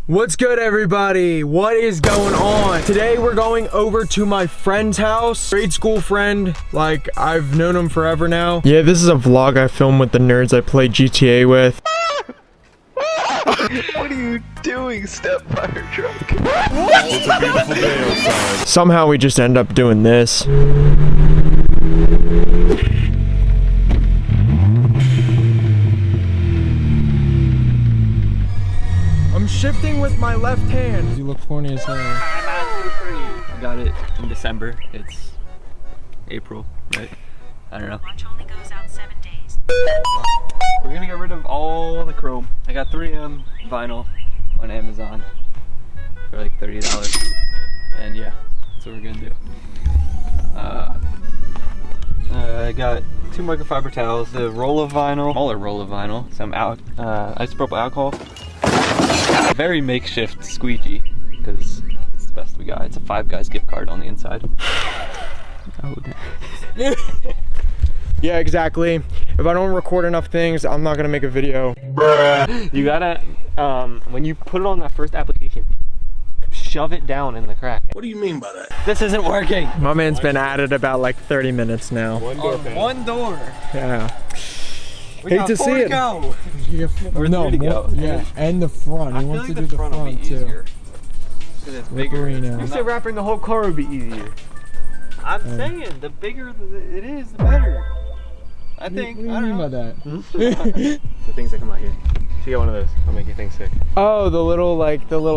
What's good, everybody? What is going on? Today we're going over to my friend's house. Grade school friend, like I've known him forever now. Yeah, this is a vlog I filmed with the nerds I play GTA with. What are you doing, step-fire truck? It's a beautiful day outside. Somehow we just end up doing this. I'm shifting with my left hand. You look corny as hell. I got it in December. It's April, right? I don't know. Watch only goes out 7 days. We're gonna get rid of all the chrome. I got 3M vinyl on Amazon for like $30. And yeah, that's what we're gonna do. I got 2 microfiber towels, the roll of vinyl, smaller roll of vinyl, some isopropyl alcohol. Very makeshift squeegee, because it's the best we got. It's a Five Guys gift card on the inside. Oh, Yeah, exactly. If I don't record enough things, I'm not gonna make a video. Bruh. You gotta, when you put it on that first application, shove it down in the crack. What do you mean by that? This isn't working. My man's been at it about like 30 minutes now. One door. Yeah. We Hate got to 4 see to it. go. Or No, 3 to go. yeah, and the front. I He feel wants like to do the will front be too. easier. 'Cause it's bigger. Reno. You said wrapping the whole car would be easier. I'm saying the bigger it is, the better. I think. What do I you don't mean know. by that? The things that come out here. So you got one of those. I'll make your thing sick. Oh, the little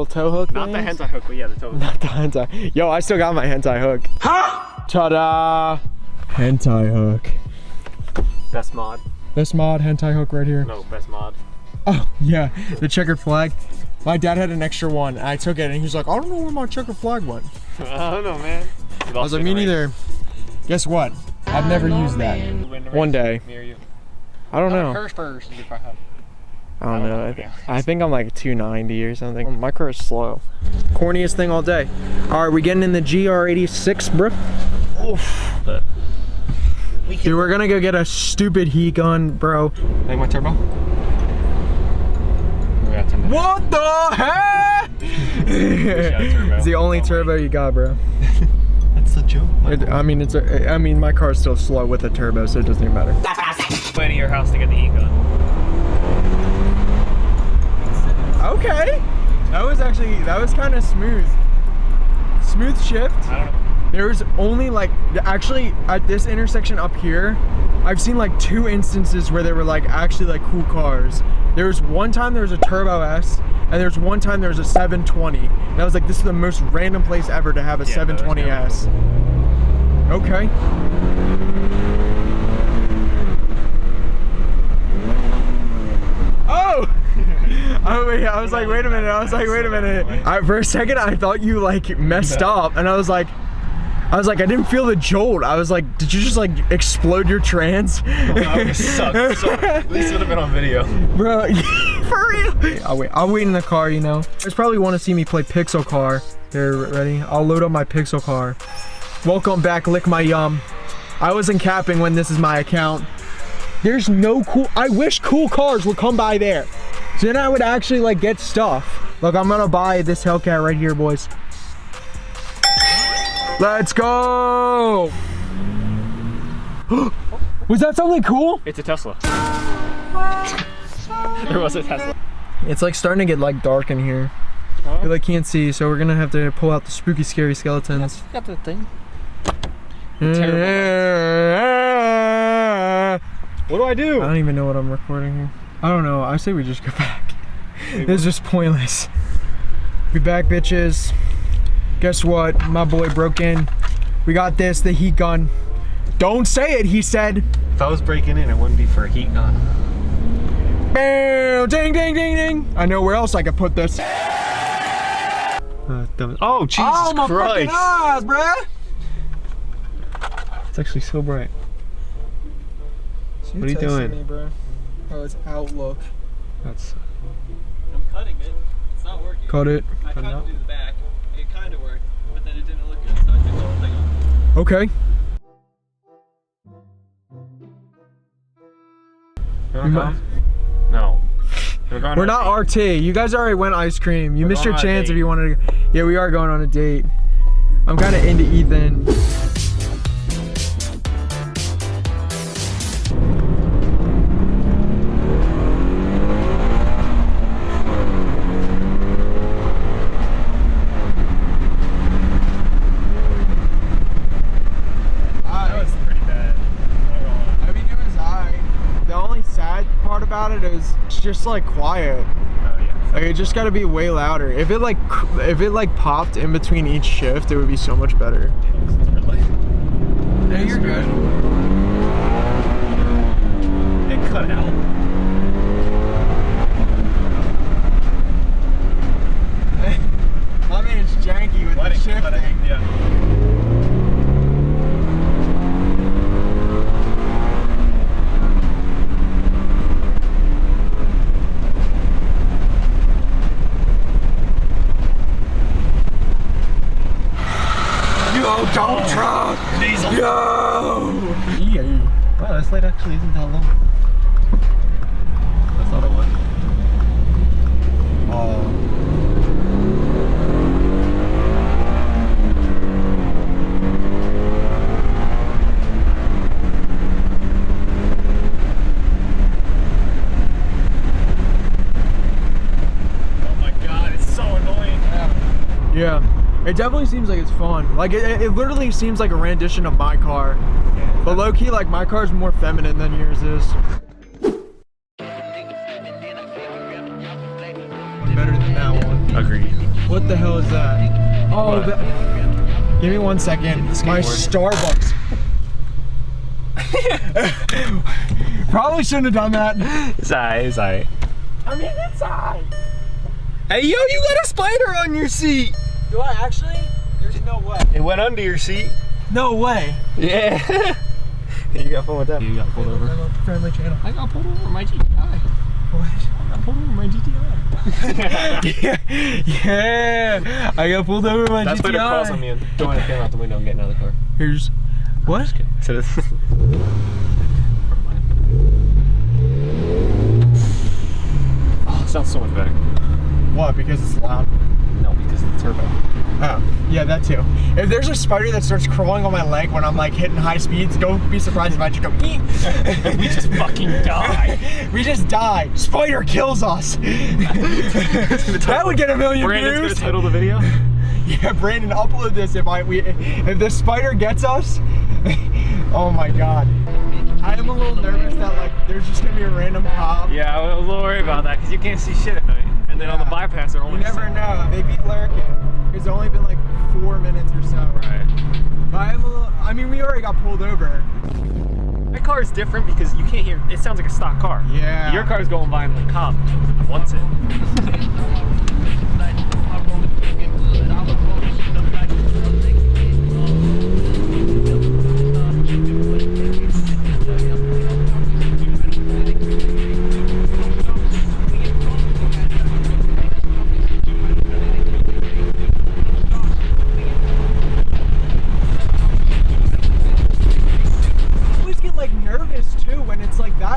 toe hook. Not the things? hentai hook, but yeah, the toe hook. Not the hentai. Yo, I still got my hentai hook. Huh? Ta-da! Hentai hook. Best mod. This mod hentai hook right here. No, best mod. Oh yeah, the checkered flag. My dad had an extra one. And I took it, and he was like, "I don't know where my checkered flag went." I don't know, man. I was like, "Me neither." Guess what? I've never used that. One day. I don't know. First. I don't know. I think I'm like 290 or something. My car is slow. Corniest thing all day. All right, we getting in the GR86, bro. Oof. Dude, we're gonna go get a stupid heat gun, bro. Like my turbo? What the heck? It's the only turbo you got, bro. That's a joke. I mean, my car's still slow with a turbo, so it doesn't even matter. Way to your house to get the heat gun. Okay. That was kind of smooth. Smooth shift. I don't know. There's only like, actually at this intersection up here, I've seen like 2 instances where they were like actually like cool cars. There was one time there was a Turbo S, and there's one time there was a 720. And I was like, this is the most random place ever to have a 720S. Okay. Oh! I was like, wait a minute. For a second, I thought you like messed up, and I was like, I didn't feel the jolt. I was like, did you just like explode your trans? That would suck. So, at least it would have been on video. Bro, for real? I'll wait in the car, you know. You guys probably want to see me play Pixel Car. Here, ready? I'll load up my Pixel Car. Welcome back, lick my yum. I wasn't capping when this is my account. There's no cool, I wish cool cars would come by there. So then I would actually like get stuff. Look, I'm gonna buy this Hellcat right here, boys. Let's go! Was that something cool? It's a Tesla. There was a Tesla. It's like starting to get like dark in here. Huh? You like can't see, so we're gonna have to pull out the spooky, scary skeletons. Got the thing. What do I do? I don't even know what I'm recording here. I don't know. I say we just go back. This is just pointless. We back, bitches. Guess what? My boy broke in. We got this, the heat gun. Don't say it, he said. If I was breaking in, it wouldn't be for a heat gun. Bam! Ding, ding, ding, ding. I know where else I could put this. Oh, Jesus my Christ. fucking eyes, bruh. It's actually so bright. What are you doing? Me, bro. Oh, it's Outlook. That's. I'm cutting it. It's not working. Cut it. I tried to do the back. It kind of worked, but then it didn't look good, so I took the whole thing off. Okay. No. We're not RT. You guys already went ice cream. You missed your chance if you wanted to. Yeah, we are going on a date. I'm kind of into Ethan. About it is it's just like quiet. Oh yeah. Like, it just got to be way louder. If it like popped in between each shift, it would be so much better. Yeah, you're good. It cut out. I mean, it's janky with the shifting. Yeah. Dump truck! Diesel! Yo! Yeah. Wow, this light actually isn't that long. I thought it was. Oh my god, it's so annoying. yeah. It definitely seems like it's fun. Like it literally seems like a rendition of my car. Yeah. But low key, like my car's more feminine than yours is. Better than that one. Agreed. What the hell is that? Oh, give me 1 second. My Starbucks. Probably shouldn't have done that. It's alright. I mean, it's alright. Hey, yo, you got a spider on your seat. Do I actually? There's no way. It went under your seat. No way. Yeah. You got fun with that. You got pulled over. Friendly channel. I got pulled over my GTI. What? I got pulled over my GTI. Yeah. I got pulled over my GTI. That's better crossing me and throwing the camera out the window and getting out of the car. Here's what? So this. Oh, it sounds so much better. What? Because it's loud? No, because of the turbo. Oh, yeah, that too. If there's a spider that starts crawling on my leg when I'm like hitting high speeds, don't be surprised if I just go eat. We just fucking die. We just die. Spider kills us. That would get 1 million Brandon's views. gonna title the video. Yeah, Brandon, upload this if the spider gets us. Oh my god. I am a little nervous that like there's just gonna be a random cop. Yeah, I was a little worried about that because you can't see shit at night. And then on the bypass, they're only. You never know. They be lurking. It's only been like 4 minutes or so. Right. But I am a little. I mean, we already got pulled over. My car is different because you can't hear. It sounds like a stock car. Yeah. Your car is going by and the cop wants it. That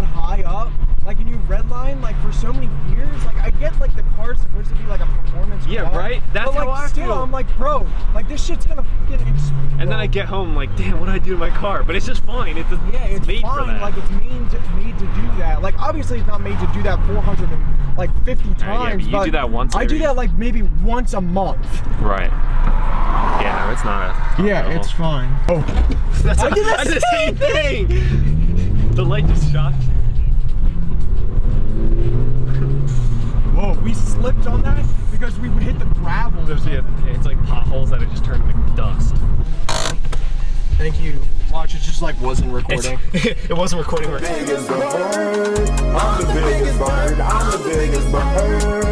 high up, like, and you redline like for so many years. Like, I get like the car's supposed to be like a performance car. Yeah, right. That's but, like, how I still, feel. I'm like, bro, like this shit's gonna fucking explode. And then I get home like, damn, what did I do to my car? But it's just fine. It's it's made fine. for that. Like it's made to do that. Like obviously it's not made to do that 450 times. Yeah, but you do that once. I do that like maybe once a month. Right. Yeah, no, it's not. Yeah, it's fine. Oh, that's the same thing. The light just shocked. Whoa, we slipped on that because we would hit the gravel. It's like potholes that have just turned into dust. Thank you. Watch, it just like wasn't recording. It wasn't recording. Biggest bird. I'm the biggest bird. I'm the biggest bird.